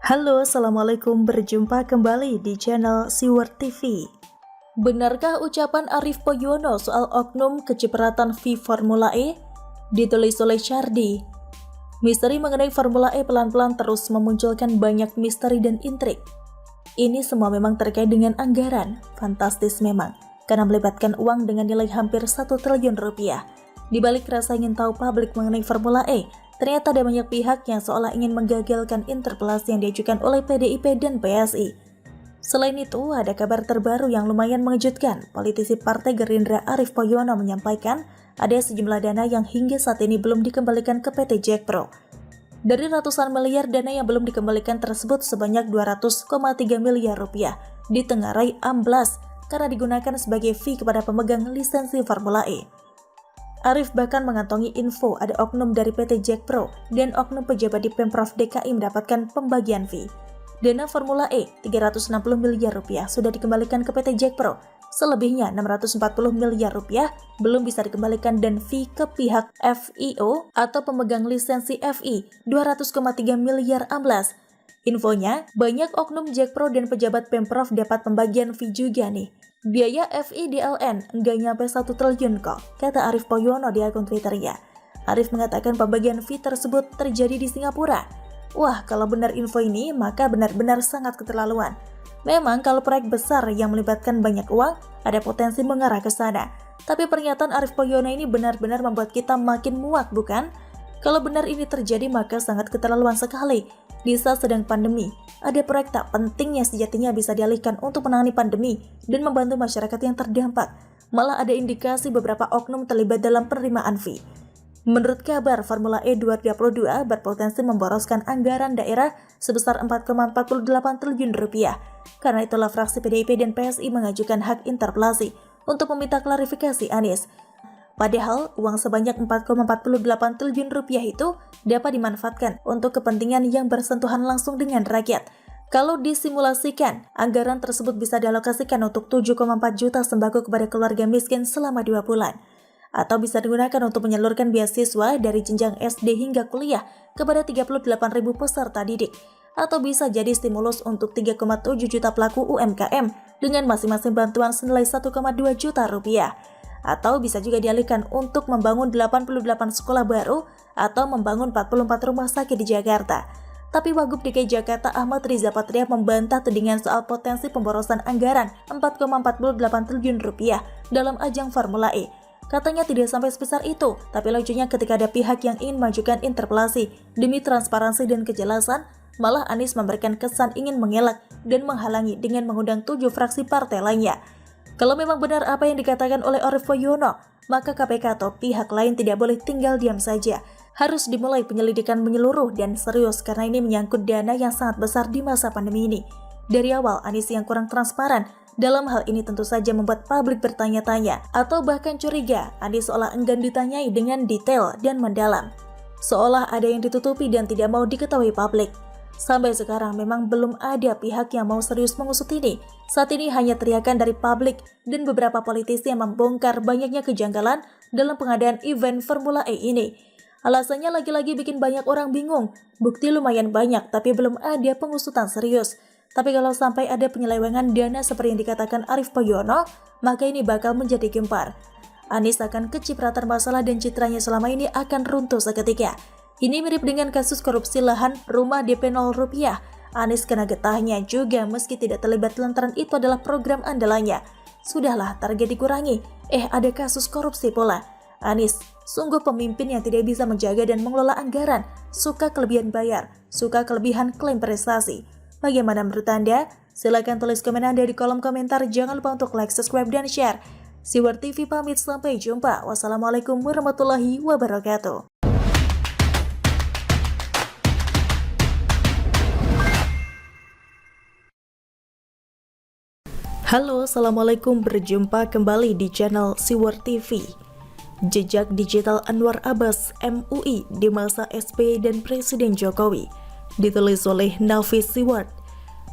Halo, Assalamualaikum, berjumpa kembali di channel Siwar TV. Benarkah ucapan Arief Poyono soal oknum kecipratan V Formula E? Ditulis oleh Chardi. Misteri mengenai Formula E pelan-pelan terus memunculkan banyak misteri dan intrik. Ini semua memang terkait dengan anggaran, fantastis memang, karena melibatkan uang dengan nilai hampir 1 triliun rupiah. Di balik rasa ingin tahu publik mengenai Formula E, ternyata ada banyak pihak yang seolah ingin menggagalkan interpelasi yang diajukan oleh PDIP dan PSI. Selain itu, ada kabar terbaru yang lumayan mengejutkan. Politisi Partai Gerindra Arief Poyono menyampaikan ada sejumlah dana yang hingga saat ini belum dikembalikan ke PT Jakpro. Dari ratusan miliar dana yang belum dikembalikan tersebut, sebanyak 200,3 miliar rupiah ditengarai amblas karena digunakan sebagai fee kepada pemegang lisensi Formula E. Arief bahkan mengantongi info ada oknum dari PT Jakpro dan oknum pejabat di Pemprov DKI mendapatkan pembagian fee. Dana Formula E 360 miliar rupiah sudah dikembalikan ke PT Jakpro, selebihnya 640 miliar rupiah belum bisa dikembalikan dan fee ke pihak FIO atau pemegang lisensi FI 200,3 miliar amblas. Infonya, banyak oknum Jakpro dan pejabat Pemprov dapat pembagian fee juga nih. Biaya FIDLN nggak nyampe 1 triliun kok, kata Arief Poyono di akun Twitternya. Arief mengatakan pembagian fee tersebut terjadi di Singapura. Wah, kalau benar info ini, maka benar-benar sangat keterlaluan. Memang kalau proyek besar yang melibatkan banyak uang, ada potensi mengarah ke sana. Tapi pernyataan Arief Poyono ini benar-benar membuat kita makin muak, bukan? Kalau benar ini terjadi, maka sangat keterlaluan sekali. Di saat sedang pandemi, ada proyek tak penting yang sejatinya bisa dialihkan untuk menangani pandemi dan membantu masyarakat yang terdampak. Malah ada indikasi beberapa oknum terlibat dalam penerimaan fee. Menurut kabar, Formula E 2022 berpotensi memboroskan anggaran daerah sebesar 4,48 triliun rupiah. Karena itulah fraksi PDIP dan PSI mengajukan hak interpelasi untuk meminta klarifikasi Anies. Padahal, uang sebanyak 4,48 triliun rupiah itu dapat dimanfaatkan untuk kepentingan yang bersentuhan langsung dengan rakyat. Kalau disimulasikan, anggaran tersebut bisa dialokasikan untuk 7,4 juta sembako kepada keluarga miskin selama 2 bulan. Atau bisa digunakan untuk menyalurkan beasiswa dari jenjang SD hingga kuliah kepada 38.000 peserta didik. Atau bisa jadi stimulus untuk 3,7 juta pelaku UMKM dengan masing-masing bantuan senilai 1,2 juta rupiah. Atau bisa juga dialihkan untuk membangun 88 sekolah baru atau membangun 44 rumah sakit di Jakarta. Tapi Wagub DKI Jakarta Ahmad Riza Patria membantah tudingan soal potensi pemborosan anggaran 4,48 triliun rupiah dalam ajang Formula E. Katanya tidak sampai sebesar itu, tapi lucunya ketika ada pihak yang ingin majukan interpelasi demi transparansi dan kejelasan, malah Anies memberikan kesan ingin mengelak dan menghalangi dengan mengundang 7 fraksi partai lainnya. Kalau memang benar apa yang dikatakan oleh Arief Poyono, maka KPK atau pihak lain tidak boleh tinggal diam saja. Harus dimulai penyelidikan menyeluruh dan serius karena ini menyangkut dana yang sangat besar di masa pandemi ini. Dari awal, Anies yang kurang transparan dalam hal ini tentu saja membuat publik bertanya-tanya atau bahkan curiga. Anies seolah enggan ditanyai dengan detail dan mendalam. Seolah ada yang ditutupi dan tidak mau diketahui publik. Sampai sekarang memang belum ada pihak yang mau serius mengusut ini. Saat ini hanya teriakan dari publik dan beberapa politisi yang membongkar banyaknya kejanggalan dalam pengadaan event Formula E ini. Alasannya lagi-lagi bikin banyak orang bingung. Bukti lumayan banyak tapi belum ada pengusutan serius. Tapi kalau sampai ada penyelewengan dana seperti yang dikatakan Arief Poyono, maka ini bakal menjadi gempar. Anies akan kecipratan masalah dan citranya selama ini akan runtuh seketika. Ini mirip dengan kasus korupsi lahan rumah DP 0 rupiah. Anies kena getahnya juga meski tidak terlibat lantaran itu adalah program andalannya. Sudahlah, target dikurangi. Ada kasus korupsi pula. Anies, sungguh pemimpin yang tidak bisa menjaga dan mengelola anggaran. Suka kelebihan bayar, suka kelebihan klaim prestasi. Bagaimana menurut Anda? Silahkan tulis komen Anda di kolom komentar. Jangan lupa untuk like, subscribe, dan share. Siwar TV pamit, sampai jumpa. Wassalamualaikum warahmatullahi wabarakatuh. Halo, Assalamualaikum, berjumpa kembali di channel Siwar TV. Jejak digital Anwar Abbas MUI di masa SBY dan Presiden Jokowi, ditulis oleh Nafis Siward.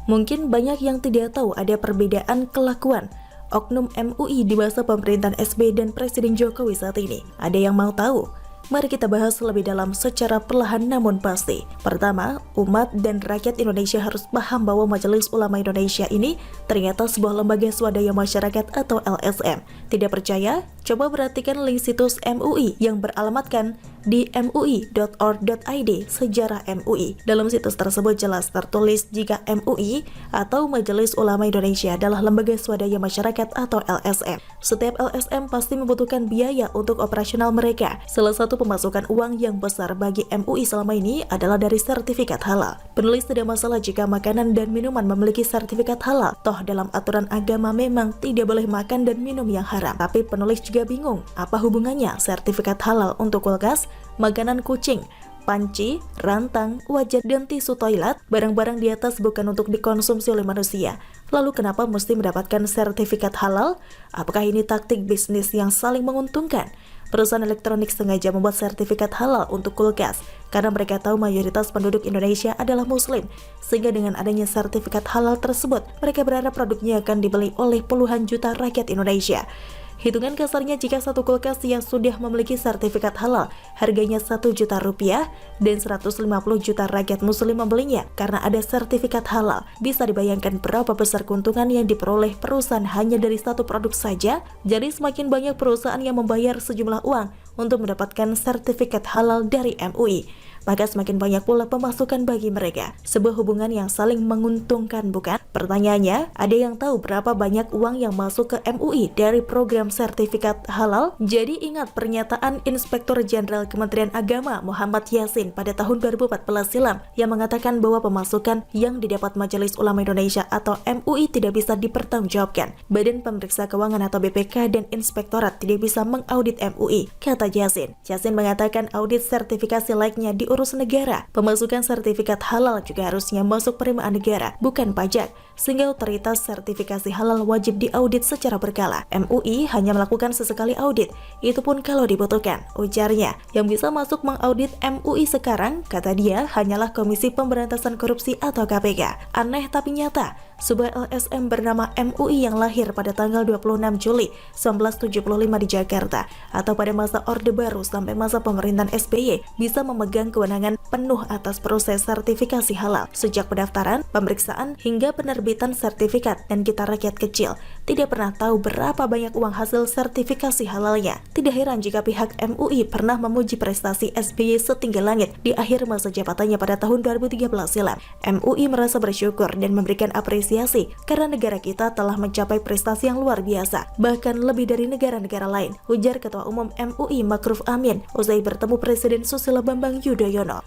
Mungkin banyak yang tidak tahu ada perbedaan kelakuan oknum MUI di masa pemerintahan SBY dan Presiden Jokowi saat ini. Ada yang mau tahu? Mari kita bahas lebih dalam secara perlahan namun pasti. Pertama, umat dan rakyat Indonesia harus paham bahwa Majelis Ulama Indonesia ini ternyata sebuah lembaga swadaya masyarakat atau LSM. Tidak percaya? Coba perhatikan link situs MUI yang beralamatkan di mui.org.id sejarah MUI. Dalam situs tersebut jelas tertulis jika MUI atau Majelis Ulama Indonesia adalah lembaga swadaya masyarakat atau LSM. Setiap LSM pasti membutuhkan biaya untuk operasional mereka. Salah satu pemasukan uang yang besar bagi MUI selama ini adalah dari sertifikat halal. Penulis tidak masalah jika makanan dan minuman memiliki sertifikat halal. Toh dalam aturan agama memang tidak boleh makan dan minum yang haram. Tapi penulis juga bingung, apa hubungannya sertifikat halal untuk kulkas, makanan kucing, panci, rantang, wajan, dan tisu toilet? Barang-barang di atas bukan untuk dikonsumsi oleh manusia. Lalu kenapa mesti mendapatkan sertifikat halal? Apakah ini taktik bisnis yang saling menguntungkan? Perusahaan elektronik sengaja membuat sertifikat halal untuk kulkas karena mereka tahu mayoritas penduduk Indonesia adalah muslim. Sehingga dengan adanya sertifikat halal tersebut, mereka berharap produknya akan dibeli oleh puluhan juta rakyat Indonesia. Hitungan kasarnya jika satu kulkas yang sudah memiliki sertifikat halal harganya 1 juta rupiah dan 150 juta rakyat muslim membelinya karena ada sertifikat halal, bisa dibayangkan berapa besar keuntungan yang diperoleh perusahaan hanya dari satu produk saja. Jadi semakin banyak perusahaan yang membayar sejumlah uang untuk mendapatkan sertifikat halal dari MUI, maka semakin banyak pula pemasukan bagi mereka. Sebuah hubungan yang saling menguntungkan, bukan? Pertanyaannya, ada yang tahu berapa banyak uang yang masuk ke MUI dari program sertifikat halal? Jadi ingat pernyataan Inspektur Jenderal Kementerian Agama Muhammad Yasin pada tahun 2014 silam yang mengatakan bahwa pemasukan yang didapat Majelis Ulama Indonesia atau MUI tidak bisa dipertanggungjawabkan. Badan Pemeriksa Keuangan atau BPK dan Inspektorat tidak bisa mengaudit MUI, kata Yasin. Yasin mengatakan audit sertifikasi laiknya diurus negara. Pemasukan sertifikat halal juga harusnya masuk penerimaan negara, bukan pajak. Sehingga otoritas sertifikasi halal wajib diaudit secara berkala. MUI hanya melakukan sesekali audit, itu pun kalau dibutuhkan, ujarnya. Yang bisa masuk mengaudit MUI sekarang, kata dia, hanyalah Komisi Pemberantasan Korupsi atau KPK. Aneh tapi nyata, sebuah LSM bernama MUI yang lahir pada tanggal 26 Juli 1975 di Jakarta atau pada masa Orde Baru sampai masa pemerintahan SBY bisa memegang kewenangan penuh atas proses sertifikasi halal sejak pendaftaran, pemeriksaan, hingga penerbitan sertifikat, dan kita rakyat kecil tidak pernah tahu berapa banyak uang hasil sertifikasi halalnya. Tidak heran jika pihak MUI pernah memuji prestasi SBY setinggi langit di akhir masa jabatannya pada tahun 2013 silam. MUI merasa bersyukur dan memberikan apresiasi karena negara kita telah mencapai prestasi yang luar biasa, bahkan lebih dari negara-negara lain, ujar Ketua Umum MUI Ma'ruf Amin usai bertemu Presiden Susilo Bambang Yudhoyono.